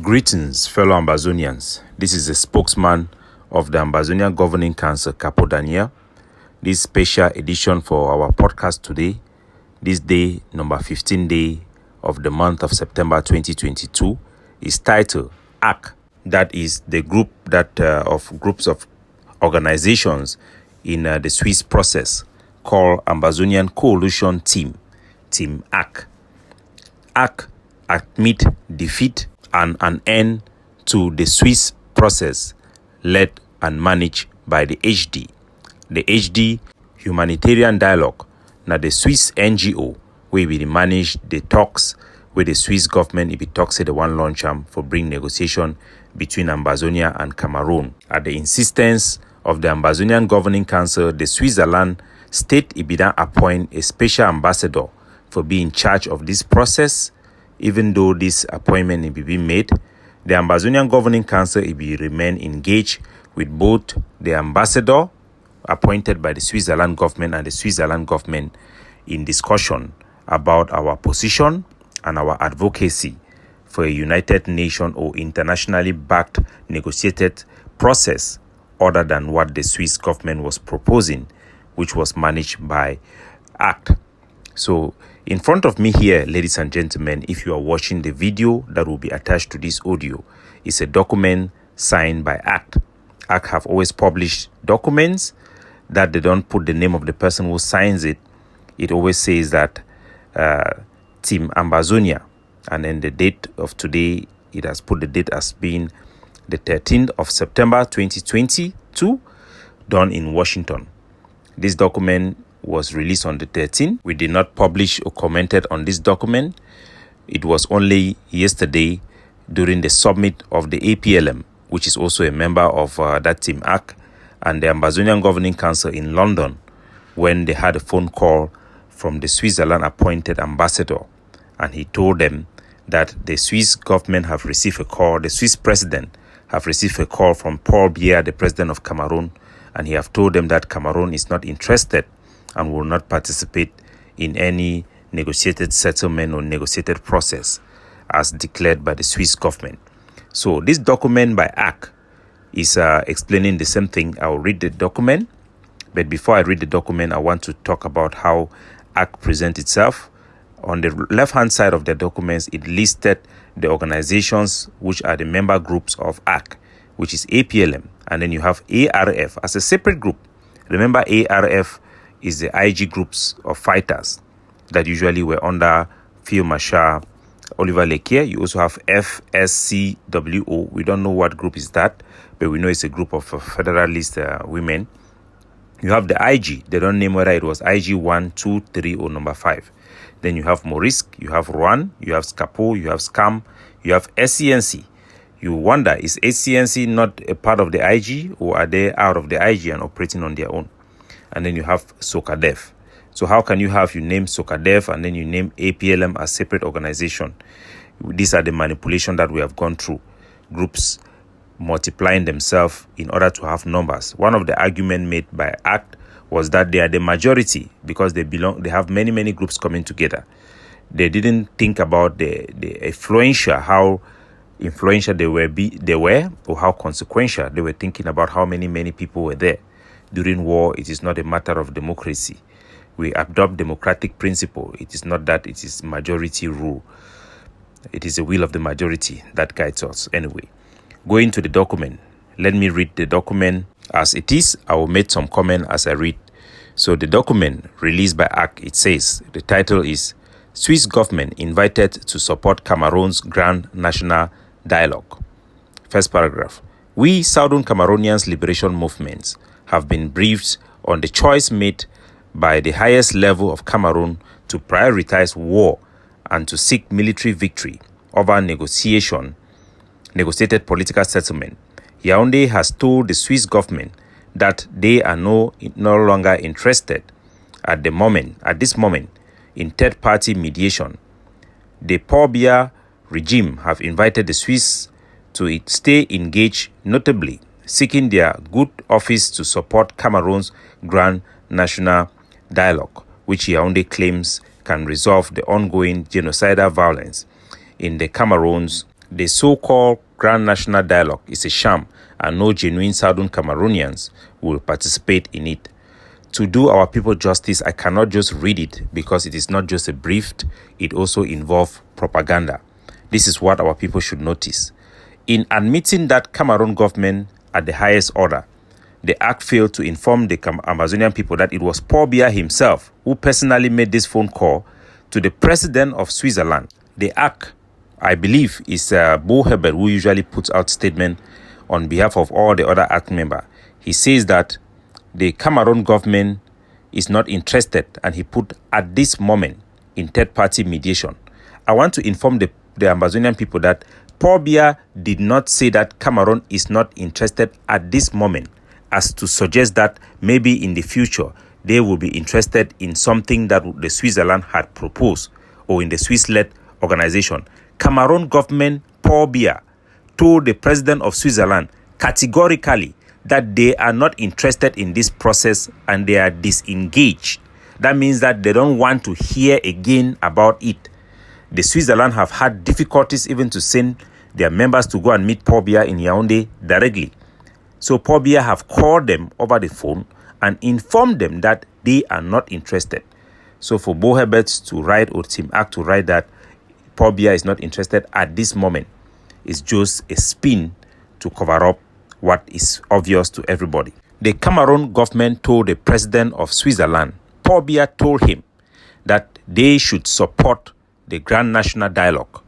Greetings, fellow Ambazonians. This is the spokesman of the Ambazonia Governing Council, Capo Daniel. This special edition for our podcast today, this day, number 15 day of the month of September 2022, is titled ACT. That is the group of groups of organizations in the Swiss process called Ambazonian Coalition Team ACT. ACT admit defeat and an end to the Swiss process led and managed by the HD. The HD Humanitarian Dialogue, now the Swiss NGO, where we manage the talks with the Swiss government if it talks the one launch for bring negotiation between Ambazonia and Cameroon. At the insistence of the Ambazonian Governing Council, the Switzerland state Ibida appoint a special ambassador for being in charge of this process. Even though this appointment will be made, the Ambazonian Governing Council will remain engaged with both the ambassador appointed by the Switzerland government and the Switzerland government in discussion about our position and our advocacy for a United Nations or internationally backed negotiated process other than what the Swiss government was proposing, which was managed by ACT. So in front of me here, ladies and gentlemen, if you are watching the video that will be attached to this audio, is a document signed by ACT. ACT have always published documents that they don't put the name of the person who signs it. It always says that Team Ambazonia, and then the date of today, it has put the date as being the 13th of September 2022, done in Washington. This document was released on the 13th. We did not publish or commented on this document. It was only yesterday during the summit of the APLM, which is also a member of that Team ACT, and the Ambazonian Governing Council in London, when they had a phone call from the Switzerland appointed ambassador, and he told them that the Swiss government have received a call, the Swiss president have received a call from Biya, the president of Cameroon, and he have told them that Cameroon is not interested and will not participate in any negotiated settlement or negotiated process as declared by the Swiss government. So this document by ACT is explaining the same thing. I'll read the document, but before I read the document, I want to talk about how ACT presents itself. On the left-hand side of the documents, it listed the organizations which are the member groups of ACT, which is APLM, and then you have ARF as a separate group. Remember, ARF is the IG groups of fighters that usually were under Field Marshal Oliver Lequier. You also have FSCWO. We don't know what group is that, but we know it's a group of Federalist women. You have the IG. They don't name whether it was IG 1, 2, 3, or number 5. Then you have Maurice, you have Rouen, you have Scapo, you have SCAM, you have SCNC. You wonder, is SCNC not a part of the IG, or are they out of the IG and operating on their own? And then you have SOCADEF. So how can you name SOCADEF and then you name APLM as separate organization? These are the manipulation that we have gone through. Groups multiplying themselves in order to have numbers. One of the arguments made by ACT was that they are the majority because they have many groups coming together. They didn't think about the how influential they were, or how consequential. They were thinking about how many people were there. During war, it is not a matter of democracy. We adopt democratic principle. It is not that it is majority rule. It is the will of the majority that guides us. Anyway, going to the document. Let me read the document as it is. I will make some comment as I read. So the document released by ACT, it says, the title is Swiss government invited to support Cameroon's Grand National Dialogue. First paragraph. We Southern Cameroonians liberation movements have been briefed on the choice made by the highest level of Cameroon to prioritize war and to seek military victory over negotiated political settlement. Yaoundé has told the Swiss government that they are no longer interested at this moment in third-party mediation. The Biya regime have invited the Swiss to stay engaged, notably seeking their good office to support Cameroon's Grand National Dialogue, which Yaoundé claims can resolve the ongoing genocidal violence in the Cameroon's The so-called Grand National Dialogue is a sham and no genuine Southern Cameroonians will participate in it. To do our people justice, I cannot just read it because it is not just a brief, it also involves propaganda. This is what our people should notice. In admitting that Cameroon government at the highest order, the ACT failed to inform the Ambazonian people that it was Paul Biya himself who personally made this phone call to the president of Switzerland. The ACT, I believe, is Boh Herbert, who usually puts out statements on behalf of all the other ACT members. He says that the Cameroon government is not interested, and he put at this moment in third-party mediation. I want to inform the Ambazonian people that Paul Biya did not say that Cameroon is not interested at this moment, as to suggest that maybe in the future they will be interested in something that the Switzerland had proposed or in the Swiss-led organization. Cameroon government, Paul Biya, told the president of Switzerland categorically that they are not interested in this process and they are disengaged. That means that they don't want to hear again about it. The Switzerland have had difficulties even to send their members to go and meet Paul Biya in Yaoundé directly. So Paul Biya have called them over the phone and informed them that they are not interested. So for Boh Herbert to write, or Team ACT to write that Paul Biya is not interested at this moment is just a spin to cover up what is obvious to everybody. The Cameroon government told the president of Switzerland, Paul Biya told him that they should support the Grand National Dialogue.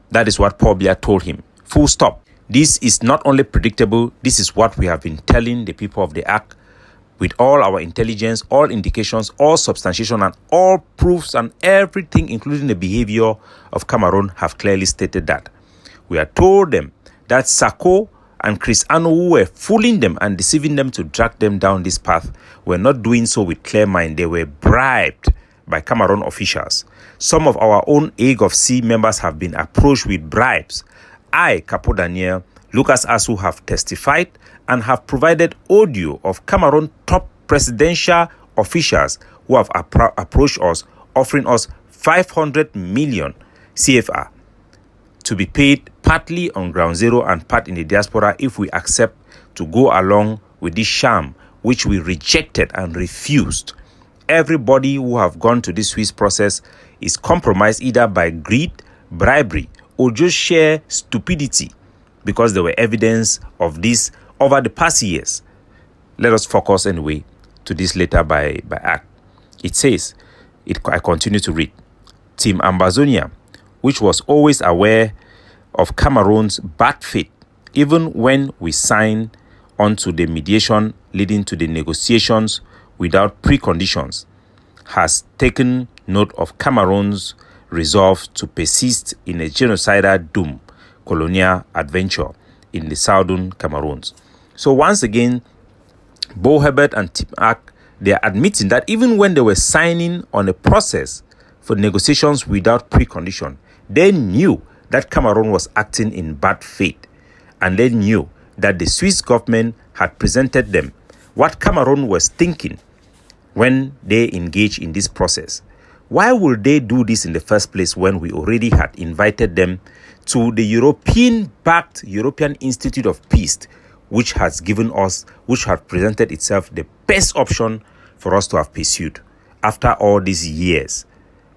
That is what Paul Biya told him. Full stop. This is not only predictable, this is what we have been telling the people of the ACT with all our intelligence, all indications, all substantiation, and all proofs and everything, including the behavior of Cameroon, have clearly stated that. We are told them that Sako and Chris Ano, who were fooling them and deceiving them to drag them down this path, were not doing so with clear mind. They were bribed by Cameroon officials. Some of our own AGOF-C members have been approached with bribes. I, Capo Daniel, Lucas Asu have testified and have provided audio of Cameroon top presidential officials who have approached us, offering us 500 million CFR to be paid partly on ground zero and part in the diaspora if we accept to go along with this sham, which we rejected and refused. Everybody who have gone to this Swiss process is compromised either by greed, bribery, or just sheer stupidity, because there were evidence of this over the past years. Let us focus anyway to this letter by ACT. It says, I continue to read, Team Ambazonia, which was always aware of Cameroon's bad faith, even when we signed onto the mediation leading to the negotiations without preconditions, has taken note of Cameroon's resolve to persist in a genocidal doom colonial adventure in the southern Cameroons. So once again, Boh Herbert and Team ACT, they are admitting that even when they were signing on a process for negotiations without precondition, they knew that Cameroon was acting in bad faith, and they knew that the Swiss government had presented them what Cameroon was thinking when they engaged in this process. Why would they do this in the first place when we already had invited them to the European-backed European Institute of Peace, which has presented itself the best option for us to have pursued? After all these years,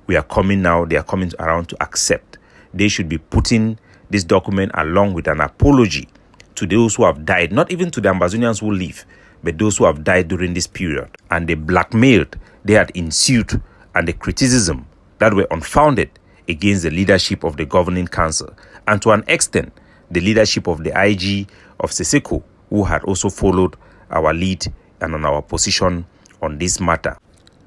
they are coming around to accept. They should be putting this document along with an apology to those who have died, not even to the Ambazonians who live, but those who have died during this period. And they blackmailed, they had ensued, and the criticism that were unfounded against the leadership of the governing council, and to an extent, the leadership of the IG of Seseko, who had also followed our lead and on our position on this matter.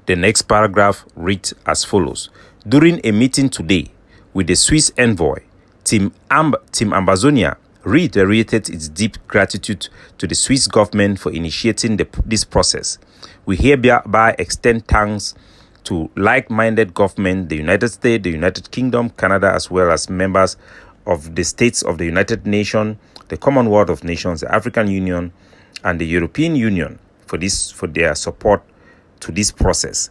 The next paragraph reads as follows. During a meeting today with the Swiss envoy, Team Ambazonia reiterated its deep gratitude to the Swiss government for initiating this process. We hereby extend thanks to like-minded government, the United States, the United Kingdom, Canada, as well as members of the states of the United Nations, the Commonwealth of Nations, the African Union, and the European Union for their support to this process.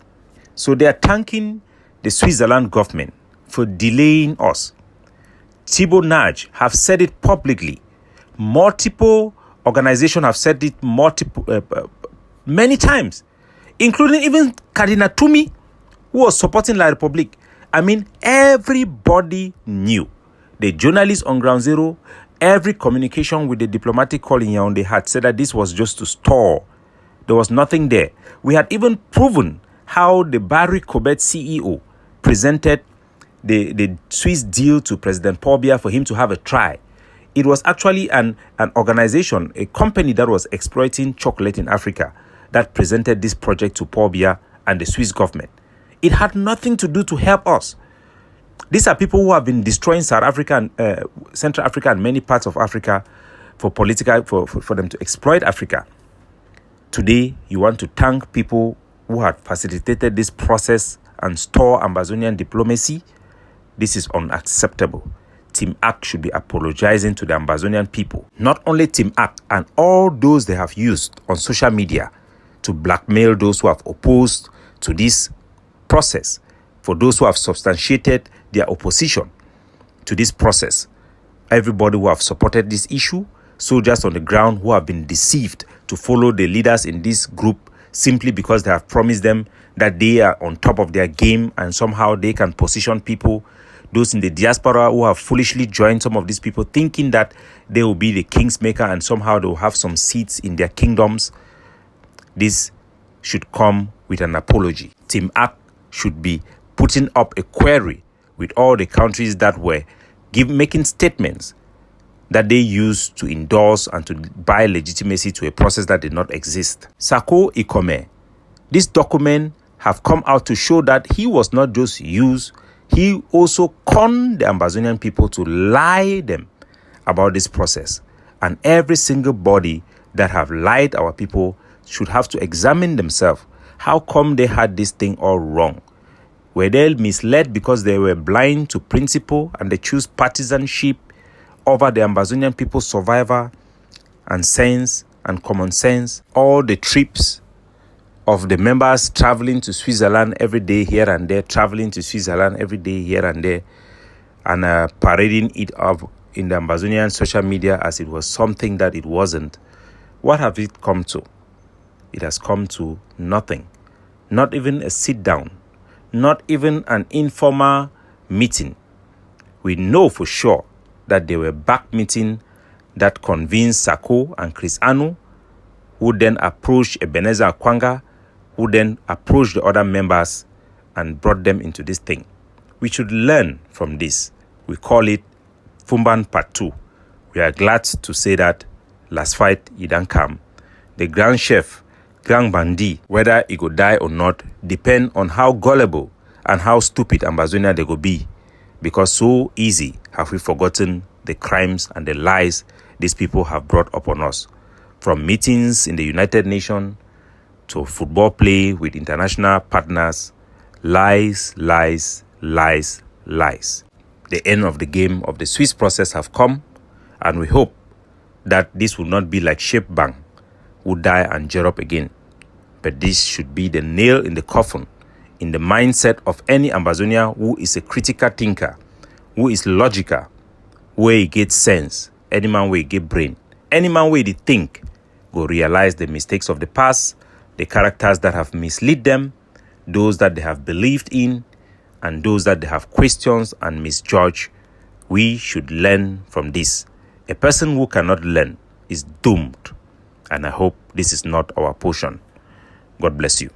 So they are thanking the Switzerland government for delaying us, Thibault Naj have said it publicly. Multiple organizations have said it many times, including even Cardinal Tumi, who was supporting La Republique. I mean, everybody knew. The journalists on Ground Zero, every communication with the diplomatic call in Yaoundé had said that this was just to stall. There was nothing there. We had even proven how the Barry Corbett CEO presented the Swiss deal to President Paul Biya for him to have a try. It was actually an organization, a company that was exploiting chocolate in Africa, that presented this project to Paul Biya and the Swiss government. It had nothing to do to help us. These are people who have been destroying South Africa and Central Africa and many parts of Africa for them to exploit Africa. Today, you want to thank people who had facilitated this process and store Ambazonian diplomacy. This is unacceptable. Team ACT should be apologizing to the Ambazonian people. Not only Team ACT and all those they have used on social media to blackmail those who have opposed to this process, for those who have substantiated their opposition to this process. Everybody who have supported this issue, soldiers on the ground who have been deceived to follow the leaders in this group simply because they have promised them that they are on top of their game and somehow they can position people. Those in the diaspora who have foolishly joined some of these people thinking that they will be the king's maker and somehow they will have some seats in their kingdoms. This should come with an apology. Team ACT should be putting up a query with all the countries that were making statements that they used to endorse and to buy legitimacy to a process that did not exist. Sako Ikome, this document have come out to show that he was not just used, he also conned the Ambazonian people to lie them about this process. And every single body that have lied our people should have to examine themselves. How come they had this thing all wrong? Were they misled because they were blind to principle and they choose partisanship over the Ambazonian people's survival and sense and common sense? All the trips of the members traveling to Switzerland every day here and there, traveling to Switzerland every day here and there, and parading it up in the Ambazonian social media as it was something that it wasn't. What have it come to? It has come to nothing. Not even a sit down. Not even an informal meeting. We know for sure that they were back meeting that convinced Sako and Chris Anu, who then approached Ebenezer Akwanga, who then approached the other members and brought them into this thing. We should learn from this. We call it Fumban Part 2. We are glad to say that last fight, he didn't come. The Grand Chef, Grand Bandi, whether he go die or not, depend on how gullible and how stupid Ambazonia they go be. Because so easy have we forgotten the crimes and the lies these people have brought upon us. From meetings in the United Nations to football play with international partners, lies, lies, lies, lies. The end of the game of the Swiss process have come, and we hope that this will not be like Sheikh Bang, who die and jet up again. But this should be the nail in the coffin in the mindset of any Ambazonia who is a critical thinker, who is logical, where he gets sense, any man where he get brain, any man where he think, go realize the mistakes of the past, the characters that have misled them, those that they have believed in, and those that they have questions and misjudged. We should learn from this. A person who cannot learn is doomed. And I hope this is not our portion. God bless you.